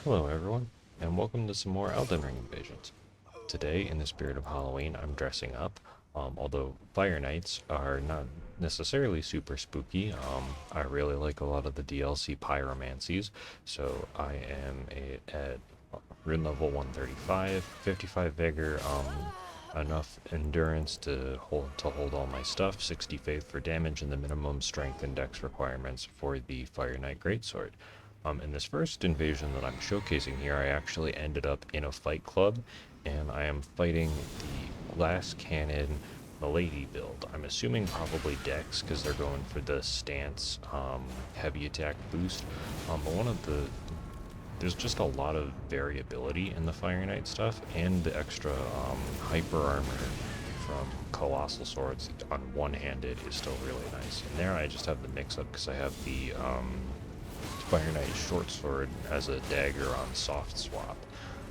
Hello everyone, and welcome to some more Elden Ring invasions. Today, in the spirit of Halloween, I'm dressing up. Although Fire Knights are not necessarily super spooky, I really like a lot of the DLC pyromancies, so I am at rune level 135, 55 vigor, enough endurance to hold all my stuff, 60 faith for damage, and the minimum strength and dex requirements for the Fire Knight Greatsword. In this first invasion that I'm showcasing here, I actually ended up in a fight club, and I am fighting the glass cannon Milady build. I'm assuming probably dex because they're going for the stance heavy attack boost. But there's just a lot of variability in the Fire Knight stuff, and the extra hyper armor from Colossal Swords on one-handed is still really nice. And there I just have the mix-up because I have the Fire Knight short sword as a dagger on soft swap.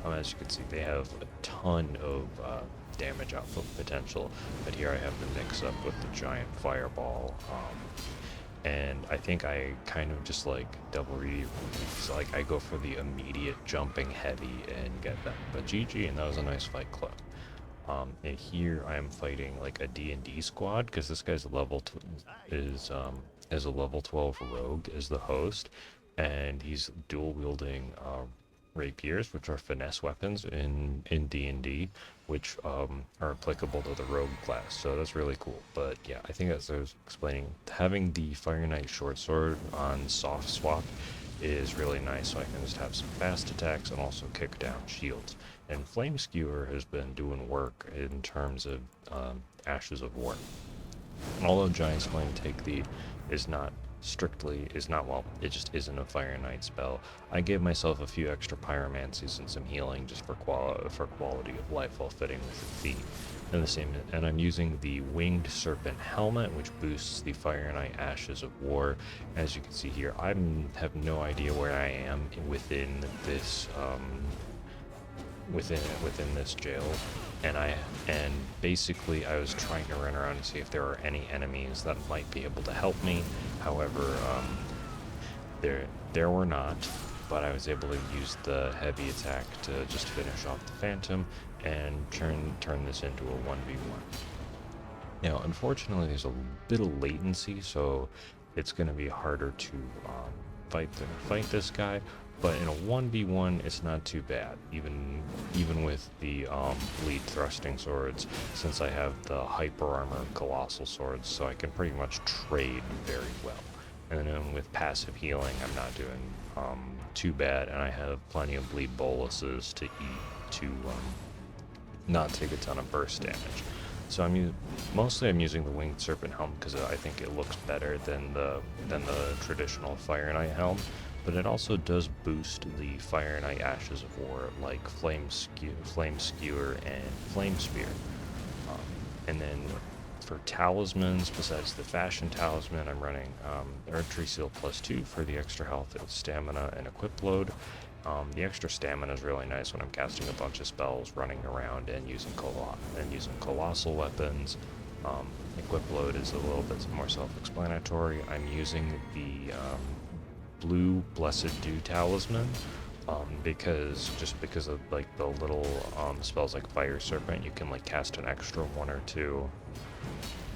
As you can see, they have a ton of damage output potential, but here I have the mix-up with the giant fireball. And I think I kind of just like double read, so like I go for the immediate jumping heavy and get them. But GG, and that was a nice fight club. And here I am fighting like a D&D squad because this guy's is a level 12 rogue as the host, and he's dual wielding rapiers, which are finesse weapons in D&D, which are applicable to the rogue class. So that's really cool. But yeah, I think as I was explaining, having the Fire Knight short sword on soft swap is really nice, so I can just have some fast attacks and also kick down shields. And Flame Skewer has been doing work in terms of Ashes of War. Although Giant's Flame Take Thee is not, well, it just isn't a Fire Knight spell. I gave myself a few extra pyromancies and some healing just for quality of life while fitting with the theme. And I'm using the Winged Serpent Helmet, which boosts the Fire Knight Ashes of War. As you can see here, I have no idea where I am within this within this jail, and basically I was trying to run around to see if there were any enemies that might be able to help me. However, there were not, but I was able to use the heavy attack to just finish off the Phantom and turn this into a 1v1. Now, unfortunately, there's a bit of latency, so it's going to be harder to fight this guy. But in a 1v1, it's not too bad, even with the bleed thrusting swords, since I have the hyper armor colossal swords, so I can pretty much trade very well. And then with passive healing, I'm not doing too bad, and I have plenty of bleed boluses to eat to not take a ton of burst damage. So I'm using the Winged Serpent Helm because I think it looks better than the traditional Fire Knight helm. But it also does boost the Fire Knight Ashes of War, like Flame Skewer, and Flame Spear. And then for talismans, besides the Fashion Talisman, I'm running Archery Seal +2 for the extra health, stamina, and equip load. The extra stamina is really nice when I'm casting a bunch of spells, running around, and using colossal weapons. Equip load is a little bit more self-explanatory. I'm using the blue Blessed Dew talisman because of like the little spells like Fire Serpent, you can like cast an extra one or two,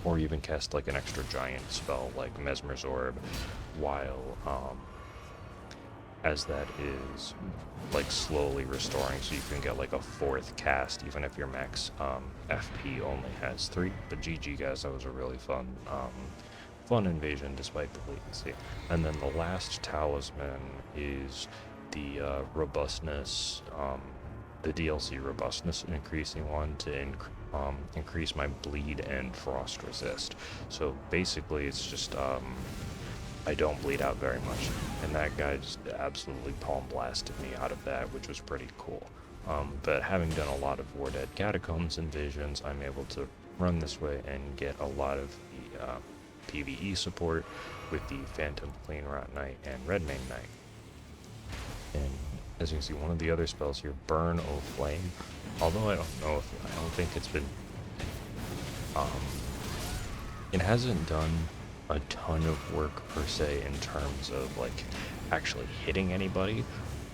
or even cast like an extra giant spell like Mesmer's Orb, while as that is like slowly restoring, so you can get like a fourth cast even if your max FP only has 3. But GG guys, that was a really fun invasion despite the latency. And then the last talisman is the robustness, the DLC robustness increasing one to increase my bleed and frost resist. So basically it's just I don't bleed out very much, and that guy just absolutely palm blasted me out of that, which was pretty cool. But having done a lot of War Dead Catacombs invasions, I'm able to run this way and get a lot of the PvE support with the Phantom Clean Rot Knight and Redmane Knight. And as you can see, one of the other spells here, Burn O Flame, although I don't think it's been it hasn't done a ton of work per se in terms of like actually hitting anybody,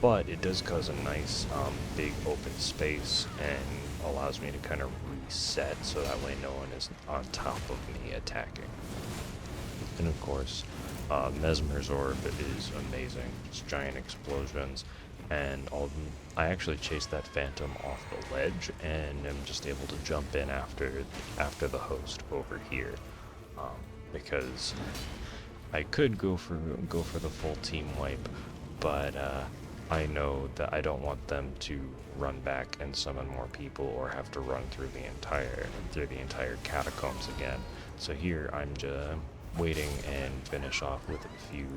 but it does cause a nice big open space and allows me to kind of reset so that way no one is on top of me attacking. And of course, Mesmer's Orb is amazing. Just giant explosions, and I actually chased that phantom off the ledge, and am just able to jump in after the host over here, because I could go for the full team wipe, but I know that I don't want them to run back and summon more people or have to run through the entire catacombs again. So here I'm just waiting and finish off with a few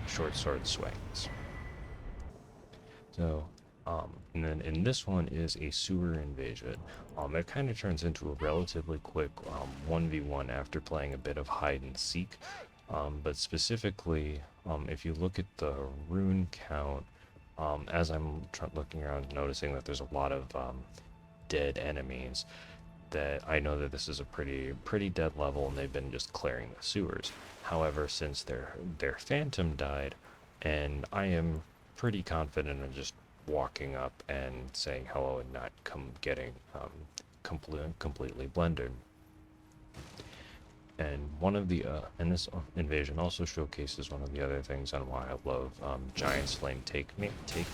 short sword swings. So, and then in this one is a sewer invasion. It kind of turns into a relatively quick 1v1 after playing a bit of hide and seek. But specifically, if you look at the rune count, as I'm looking around, noticing that there's a lot of dead enemies, that I know that this is a pretty dead level, and they've been just clearing the sewers. However, since their phantom died, and I am pretty confident in just walking up and saying hello and not getting completely blended. And one of the and this invasion also showcases one of the other things on why I love Giant Flame Take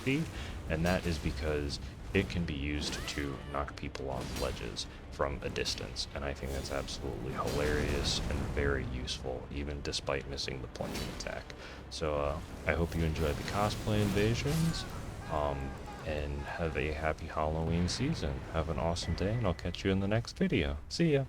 Thee, and that is because it can be used to knock people off ledges from a distance, and I think that's absolutely hilarious and very useful, even despite missing the plunging attack. So I hope you enjoyed the cosplay invasions, and have a happy Halloween season. Have an awesome day, and I'll catch you in the next video. See ya!